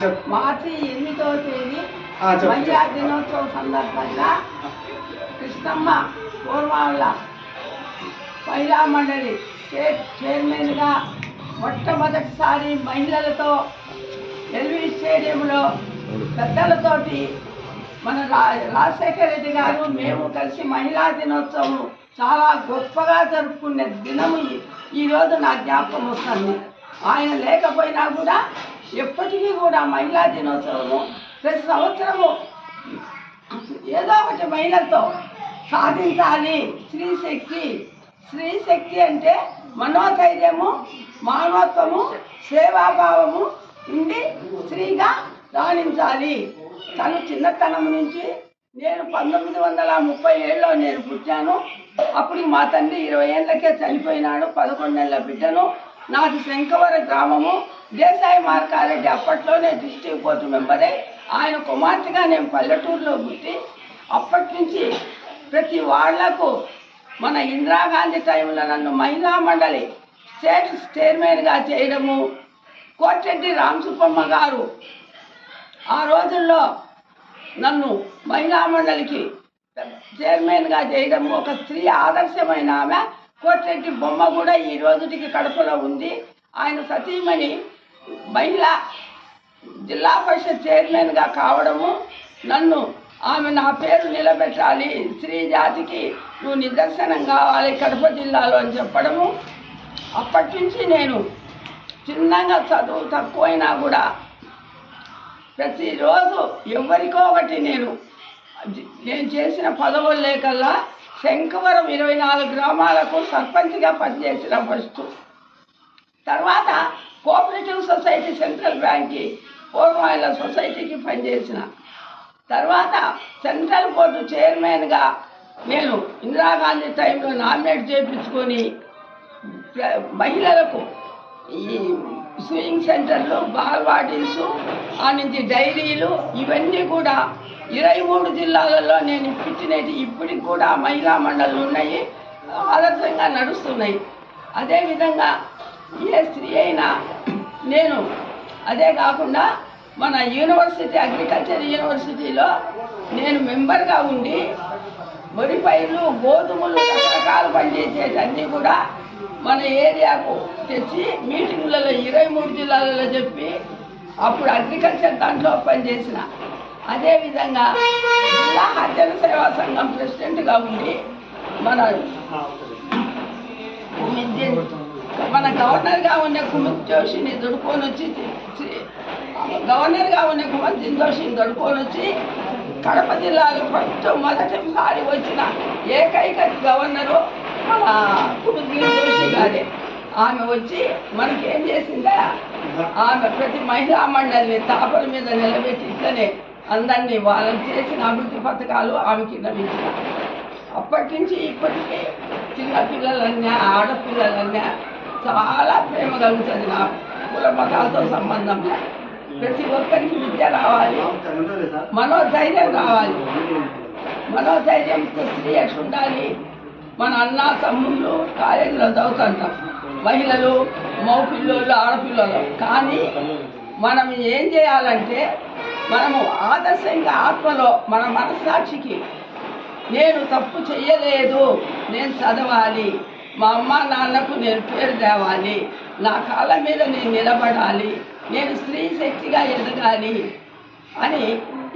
మార్చి 8వ తేదీ మహిళా దినోత్సవం సందర్భంగా కృష్ణమ్మ పూర్వాల మహిళా మండలి చైర్మన్గా మొట్టమొదటిసారి మహిళలతో ఎల్వి స్టేడియంలో పెద్దలతోటి మన రాజశేఖర రెడ్డి గారు మేము కలిసి మహిళా దినోత్సవం చాలా గొప్పగా జరుపుకునే దినము ఈరోజు నా జ్ఞాపకం వస్తుంది. ఆయన లేకపోయినా కూడా ఎప్పటికీ కూడా మహిళా దినోత్సవము ప్రతి సంవత్సరము ఏదో ఒకటి మహిళలతో సాధించాలి. స్త్రీ శక్తి అంటే మనోధైర్యము, మానవత్వము, సేవాభావము ఉండి స్త్రీగా రాణించాలి. తను చిన్నతనం నుంచి నేను 1937లో నేను పుట్టాను. అప్పుడు మా తండ్రి 20 ఏళ్ళకే చనిపోయినాడు. 11 ఏళ్ళ బిడ్డను. నాది శంకవర గ్రామము. దేశాయి మార్కారెడ్డి అప్పట్లోనే డిస్ట్రిక్ట్ కోర్టు మెంబరే. ఆయన కుమార్తెగా నేను పల్లెటూరులో పుట్టి అప్పటి నుంచి ప్రతి వాళ్లకు మన ఇందిరాగాంధీ టైంలో నన్ను మహిళా మండలి స్టేట్ చైర్మన్గా చేయడము, కోటిరెడ్డి రామసుబ్బమ్మ గారు ఆ రోజుల్లో నన్ను మహిళా మండలికి చైర్మన్గా చేయడం, ఒక స్త్రీ ఆదర్శమైన ఆమె కోటిరెడ్డి బొమ్మ కూడా ఈ రోజుకి కడపలో ఉంది. ఆయన సతీమణి మహిళా జిల్లా పరిషత్ చైర్మన్గా కావడము, నన్ను ఆమె నా పేరు నిలబెట్టాలి, స్త్రీ జాతికి నువ్వు నిదర్శనం కావాలి కడప జిల్లాలో అని చెప్పడము. అప్పటి నుంచి నేను చిన్నగా చదువు తక్కువైనా కూడా ప్రతిరోజు ఎవరికో ఒకటి నేను చేసిన పదవులు లేకల్లా శంకవరం 24 గ్రామాలకు సర్పంచ్గా పనిచేసిన ఫస్ట్. తర్వాత కోఆపరేటివ్ సొసైటీ సెంట్రల్ బ్యాంక్కి పూర్వాయిల సొసైటీకి పనిచేసిన తర్వాత సెంట్రల్ బోర్డు చైర్మన్గా నేను ఇందిరాగాంధీ టైంలో నామినేట్ చేయించుకొని మహిళలకు ఈ స్వింగ్ సెంటర్లు, బాల్వాడీసు, ఆ నుంచి డైరీలు ఇవన్నీ కూడా 23 జిల్లాలలో నేను ఇప్పించినవి ఇప్పటికి కూడా మహిళా మండళ్ళు ఉన్నాయి, ఆదర్శంగా నడుస్తున్నాయి. అదేవిధంగా ఏ స్త్రీ అయినా నేను అదే కాకుండా మన యూనివర్సిటీ అగ్రికల్చర్ యూనివర్సిటీలో నేను మెంబర్గా ఉండి వరి పైర్లు, గోధుమలు రకరకాలు పనిచేసేటన్నీ కూడా మన ఏరియాకు తెచ్చి మీటింగులలో 23 జిల్లాలలో చెప్పి అప్పుడు అగ్రికల్చర్ దాంట్లో పనిచేసిన. అదేవిధంగా జిల్లా హరిజన సేవా సంఘం ప్రెసిడెంట్గా ఉండి మన గవర్నర్గా ఉన్న కుముద్ జోషిని దొడుకొని వచ్చి దొడుకొని వచ్చి కడప జిల్లాలో మొదటిసారి వచ్చిన ఏకైక గవర్నరు మన కుముద్ జోషి గారే. ఆమె వచ్చి మనకేం చేసిందా, ఆమె ప్రతి మహిళా మండలిని తాపల మీద నిలబెట్టి ఇట్లనే అందరినీ వాళ్ళని చేసిన అభివృద్ధి పథకాలు ఆమెకి నమ్మించిన. అప్పటి నుంచి ఇప్పటికీ చిన్నపిల్లలన్నా ఆడపిల్లలన్నా చాలా ప్రేమ కలుగుతుంది. నా కుల మతాలతో సంబంధం ప్రతి ఒక్కరికి విద్య రావాలి, మనోధైర్యం రావాలి. మనోధైర్యంతో స్త్రీ ఎట్లా ఉండాలి? మన అన్న తమ్ముళ్ళు కాలేజీలో చదువుతుంటాం, మహిళలు, మగపిల్లలు, ఆడపిల్లలు. కానీ మనం ఏం చేయాలంటే మనము ఆదర్శంగా ఆత్మలో మన మనస్సాక్షికి నేను తప్పు చెయ్యలేదు, నేను చదవాలి, మా అమ్మ నాన్నకు నేను పేరు తేవాలి, నా కాళ్ళ మీద నేను నిలబడాలి, నేను స్త్రీ శక్తిగా ఎదగాలి అని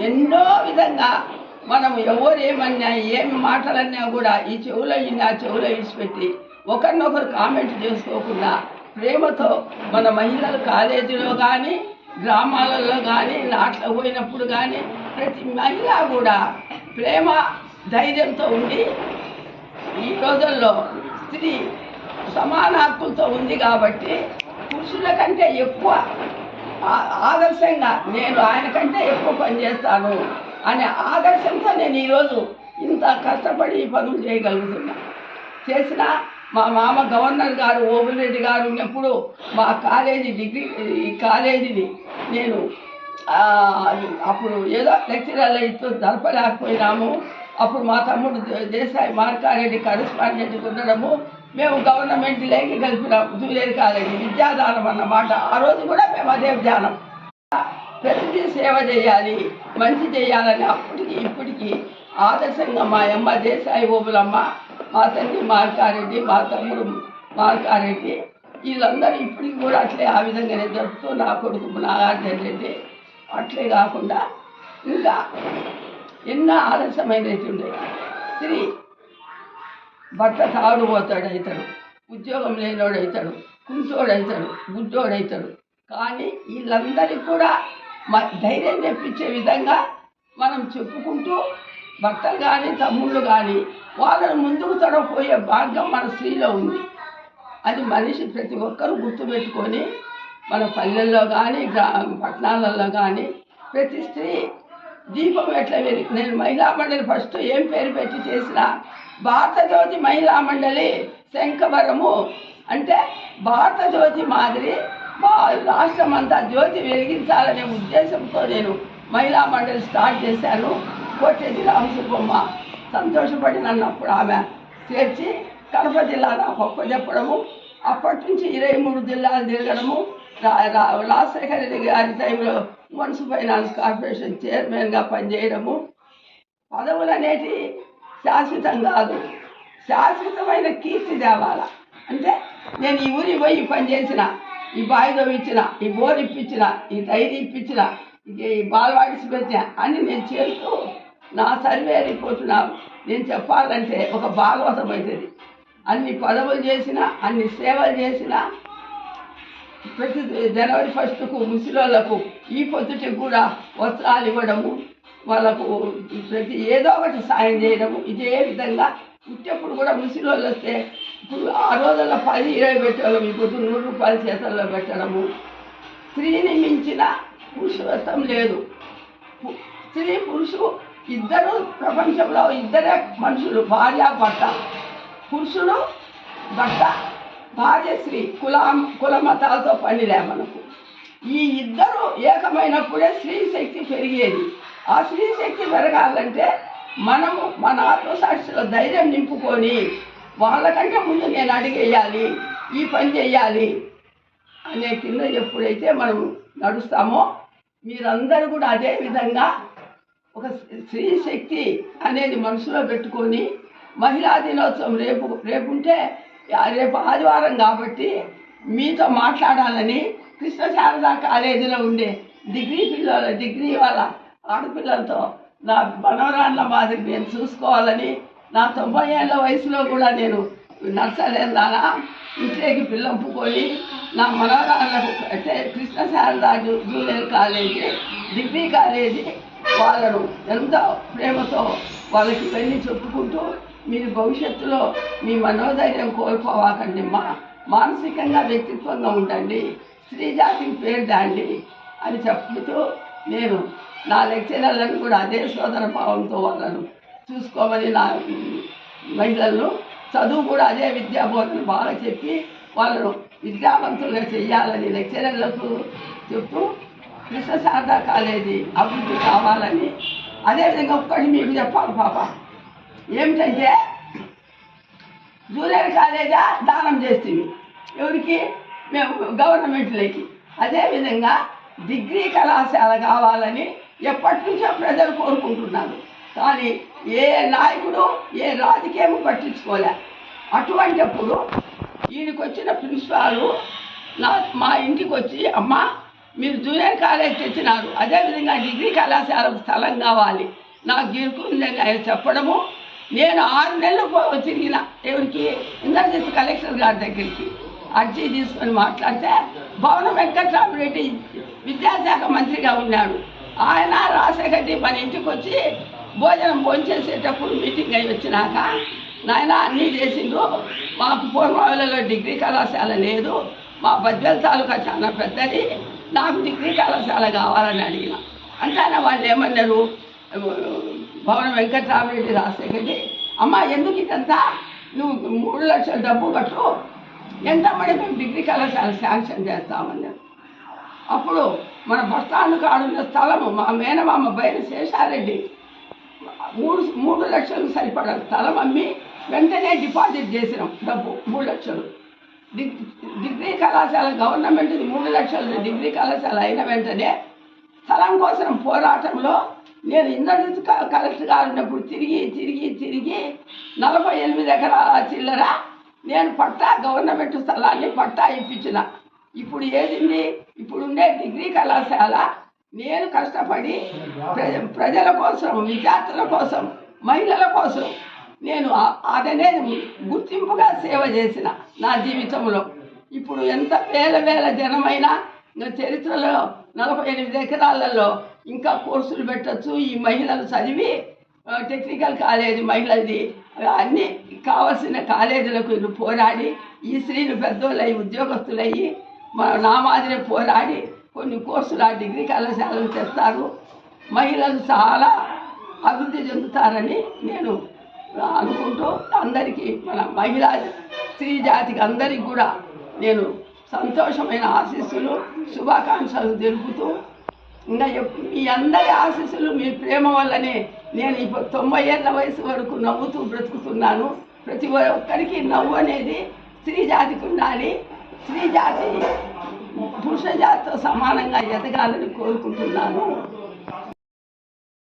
ఎన్నో విధంగా మనము ఎవరేమన్నా ఏమి మాటలన్నా కూడా ఈ చెవులో ఇన్ని ఆ చెవులో ఇచ్చిపెట్టి ఒకరినొకరు కామెంట్ చేసుకోకుండా ప్రేమతో మన మహిళలు కాలేజీలో కానీ గ్రామాలలో కానీ నాట్లో పోయినప్పుడు కానీ ప్రతి మహిళ కూడా ప్రేమ ధైర్యంతో ఉండి ఈ రోజుల్లో స్త్రీ సమాన హక్కులతో ఉంది కాబట్టి పురుషుల కంటే ఎక్కువ ఆదర్శంగా నేను ఆయన కంటే ఎక్కువ పనిచేస్తాను అనే ఆదర్శంతో నేను ఈరోజు ఇంత కష్టపడి ఈ పనులు చేయగలుగుతున్నా. చేసిన మా మామ గవర్నర్ గారు ఓబులరెడ్డి గారు ఉన్నప్పుడు మా ఈ కాలేజీని నేను అప్పుడు ఏదో లెక్చరర్లు ఇస్తూ జరపలేకపోయినాము. అప్పుడు మా తమ్ముడు దేశాయి మార్కారెడ్డి కరెస్పాండెంట్గా ఉండడము, మేము గవర్నమెంట్ లేకి కలిపినాము. జూనియర్ కాలేజీ విద్యాదానం అన్నమాట. ఆ రోజు కూడా మేము అదే ధ్యానం. ప్రతిదీ సేవ చేయాలి, మంచి చేయాలని అప్పటికి ఇప్పటికీ ఆదర్శంగా మా అమ్మ దేశాయి ఓబులమ్మ, మా తండ్రి మార్కారెడ్డి, మా తమ్ముడు మార్కారెడ్డి, వీళ్ళందరూ ఇప్పటికి కూడా అట్లే ఆ విధంగానే జరుపుతూ నా కొడుకు నాగార్జున రెడ్డి అట్లే కాకుండా ఇంకా ఎన్నో ఆదర్శమైనవి ఉండేవి. స్త్రీ భర్త తాగుడుపోతాడు అవుతాడు, ఉద్యోగం లేనివాడు అవుతాడు, కుంచోడు అవుతాడు, గుడ్డోడు అవుతాడు. కానీ వీళ్ళందరికీ కూడా ధైర్యం తెప్పించే విధంగా మనం చెప్పుకుంటూ భర్తలు కానీ తమ్ముళ్ళు కానీ వాళ్ళని ముందుకు తడపోయే భాగ్యం మన స్త్రీలో ఉంది. అది మనిషి ప్రతి ఒక్కరూ గుర్తుపెట్టుకొని మన పల్లెల్లో కానీ పట్టణాలలో కానీ ప్రతి స్త్రీ దీపం ఎట్లా నేను మహిళా మండలి ఫస్ట్ ఏం పేరు పెట్టి చేసిన భారత జ్యోతి మహిళా మండలి శంఖవరము అంటే భారత జ్యోతి మాదిరి మా రాష్ట్రం అంతా జ్యోతి వెలిగించాలనే ఉద్దేశంతో నేను మహిళా మండలి స్టార్ట్ చేశాను. కోటేటి రామసుబ్బమ్మ సంతోషపడి నన్ను అప్పుడు ఆమె చేర్చి కడప జిల్లా నాకు చెప్పడము, అప్పటి నుంచి 23 జిల్లాలు తిరగడము, రాజశేఖర రెడ్డి గారి టైంలో మున్సిపల్ ఫైనాన్స్ కార్పొరేషన్ చైర్మన్గా పనిచేయడము. పదవులు అనేటి శాశ్వతం కాదు, శాశ్వతమైన కీర్తి తేవాల. అంటే నేను ఈ ఊరి పోయి పని చేసిన, ఈ బాయిలో ఇచ్చిన, ఈ బోర్ ఇప్పించిన, ఈ డైరీ ఇప్పించిన, ఈ బాల్వాడిసి పెట్టిన అని నేను చేస్తూ నా సర్వే రిపోర్టు నేను చెప్పాలంటే ఒక భాగవతం అవుతుంది. అన్ని పదవులు చేసిన, అన్ని సేవలు చేసిన, ప్రతి జనవరి 1కు ముసలోళ్ళకు ఈ పొద్దుటికి కూడా వస్త్రాలు ఇవ్వడము, వాళ్ళకు ప్రతి ఏదో ఒకటి సాయం చేయడము. ఇదే విధంగా పుట్టేప్పుడు కూడా ముసలోళ్ళు వస్తే ఇప్పుడు ఆ రోజుల్లో 10-20 పెట్టేవాళ్ళం, ఇప్పుడు 100 రూపాయల చేతుల్లో పెట్టడము. స్త్రీని మించిన పురుషత్వం లేదు. స్త్రీ పురుషుడు ఇద్దరు ప్రపంచంలో ఇద్దరే మనుషులు, భార్య భర్త. పురుషుడు భర్త, భార్య స్త్రీ. కుల మతాలతో పనిలే మనకు. ఈ ఇద్దరు ఏకమైనప్పుడే స్త్రీ శక్తి పెరిగేది. ఆ స్త్రీ శక్తి పెరగాలంటే మనము మన ఆత్మసాక్షిలో ధైర్యం నింపుకొని వాళ్ళకంటే ముందు నేను అడిగేయాలి, ఈ పని చేయాలి అనే కింద ఎప్పుడైతే మనం నడుస్తామో మీరందరూ కూడా అదే విధంగా ఒక స్త్రీ శక్తి అనేది మనసులో పెట్టుకొని మహిళా దినోత్సవం రేపుంటే రేపు ఆదివారం కాబట్టి మీతో మాట్లాడాలని కృష్ణ శారదా కాలేజీలో ఉండే డిగ్రీ వాళ్ళ ఆడపిల్లలతో నా మనవరాళ్ళ మాదిరి నేను చూసుకోవాలని, నా 90 ఏళ్ళ వయసులో కూడా నేను నర్సలేదానా ఇంట్లోకి పిల్లంపుకొని నా మనవరాళ్ళకు అంటే Krishna Sharada junior college, degree college వాళ్ళను ఎంతో ప్రేమతో వాళ్ళకి వెళ్ళి చెప్పుకుంటూ మీరు భవిష్యత్తులో మీ మనోధైర్యం కోల్పోవాకండి, మానసికంగా వ్యక్తిత్వంగా ఉండండి, స్త్రీ జాతికి పేరు దాండి అని చెప్తూ నేను నా లెక్చరర్లను కూడా అదే సోదర భావంతో వాళ్ళను చూసుకోమని, నా మహిళలను చదువు కూడా అదే విద్యాబోధన బాగా చెప్పి వాళ్ళను విద్యావంతులుగా చెయ్యాలని లెక్చరర్లకు చెప్తూ కృష్ణ శారదా కాలేజీ అభివృద్ధి కావాలని. అదేవిధంగా ఒక్కటి మీకు చెప్పాలి పాప, ఏమిటంటే జూనియర్ కాలేజా దానం చేస్తుంది ఎవరికి, మేము గవర్నమెంట్లోకి. అదేవిధంగా డిగ్రీ కళాశాల కావాలని ఎప్పటి నుంచో ప్రజలు కోరుకుంటున్నారు. కానీ ఏ నాయకుడు ఏ రాజకీయం పట్టించుకోలే. అటువంటిప్పుడు ఈయనకి వచ్చిన ప్రిన్సిపాలు మా ఇంటికి వచ్చి, అమ్మ మీరు జూనియర్ కాలేజ్ తెచ్చినారు, అదేవిధంగా డిగ్రీ కళాశాలకు స్థలం కావాలి నాకు గీరుకుందని ఆయన చెప్పడము. నేను 6 నెలలు తిరిగిన ఎవరికి, ఇంద్రజిత్ కలెక్టర్ గారి దగ్గరికి అర్జీ తీసుకొని మాట్లాడితే భవన వెంకట్రామరెడ్డి విద్యాశాఖ మంత్రిగా ఉన్నాడు. ఆయన రాజశేఖర్ మన ఇంటికి వచ్చి భోంచేసేటప్పుడు మీటింగ్ అయి వచ్చినాక, నాయన అన్నీ చేసిండ్రు, మాకు పూర్వలో డిగ్రీ కళాశాల లేదు, మా బద్వేల్ తాలూకా చాలా పెద్దది, నాకు డిగ్రీ కళాశాల కావాలని అడిగిన. అంటే ఆయన వాళ్ళు ఏమన్నారు, భవన వెంకట్రామరెడ్డి రాజశేఖర్ని, అమ్మ ఎందుకు ఇదంతా, నువ్వు 3 లక్షల డబ్బు కట్టు, ఎంత పడి మేము డిగ్రీ కళాశాల శాంక్షన్ చేస్తామన్నారు. అప్పుడు మన బస్టాండ్ కాడున్న స్థలము మా మేనమామ బయలు శేషారెడ్డి 3 లక్షలకు సరిపడా స్థలం అమ్మి వెంటనే డిపాజిట్ చేసినాం డబ్బు 3 లక్షలు. డిగ్రీ కళాశాల గవర్నమెంట్ది 3 లక్షలు డిగ్రీ కళాశాల అయిన వెంటనే స్థలం కోసం పోరాటంలో నేను ఇంద్రజిత్ కలెక్టర్ గారు ఉన్నప్పుడు తిరిగి 48 ఎకరాల చిల్లర నేను పట్టా గవర్నమెంట్ స్థలాన్ని పట్టా ఇప్పించిన. ఇప్పుడు ఏదింది? ఇప్పుడుండే డిగ్రీ కళాశాల నేను కష్టపడి ప్రజల కోసం, విద్యార్థుల కోసం, మహిళల కోసం నేను అదనేది గుర్తింపుగా సేవ చేసిన నా జీవితంలో. ఇప్పుడు ఎంత వేల జనమైనా చరిత్రలో 48 ఎకరాలలో ఇంకా కోర్సులు పెట్టచ్చు. ఈ మహిళలు చదివి టెక్నికల్ కాలేజీ మహిళలది అన్నీ కావాల్సిన కాలేజీలకు పోరాడి ఈ స్త్రీలు పెద్దోళ్ళయి ఉద్యోగస్తులయ్యి నా మాదిరి పోరాడి కొన్ని కోర్సులు ఆ డిగ్రీ కళాశాలలు తెస్తారు. మహిళలు చాలా అభివృద్ధి చెందుతారని నేను అనుకుంటూ అందరికీ మన మహిళా స్త్రీ జాతికి అందరికీ కూడా నేను సంతోషమైన ఆశీస్సులు, శుభాకాంక్షలు తెలుపుతూ ఇంకా మీ అందరి ఆశీస్సులు, మీ ప్రేమ వల్లనే నేను ఇప్పుడు 90 ఏళ్ళ వయసు వరకు నవ్వుతూ బ్రతుకుతున్నాను. ప్రతి ఒక్కరికి నవ్వు అనేది స్త్రీ జాతికి ఉండాలి. స్త్రీ జాతి పురుష జాతితో సమానంగా ఎదగాలని కోరుకుంటున్నాను.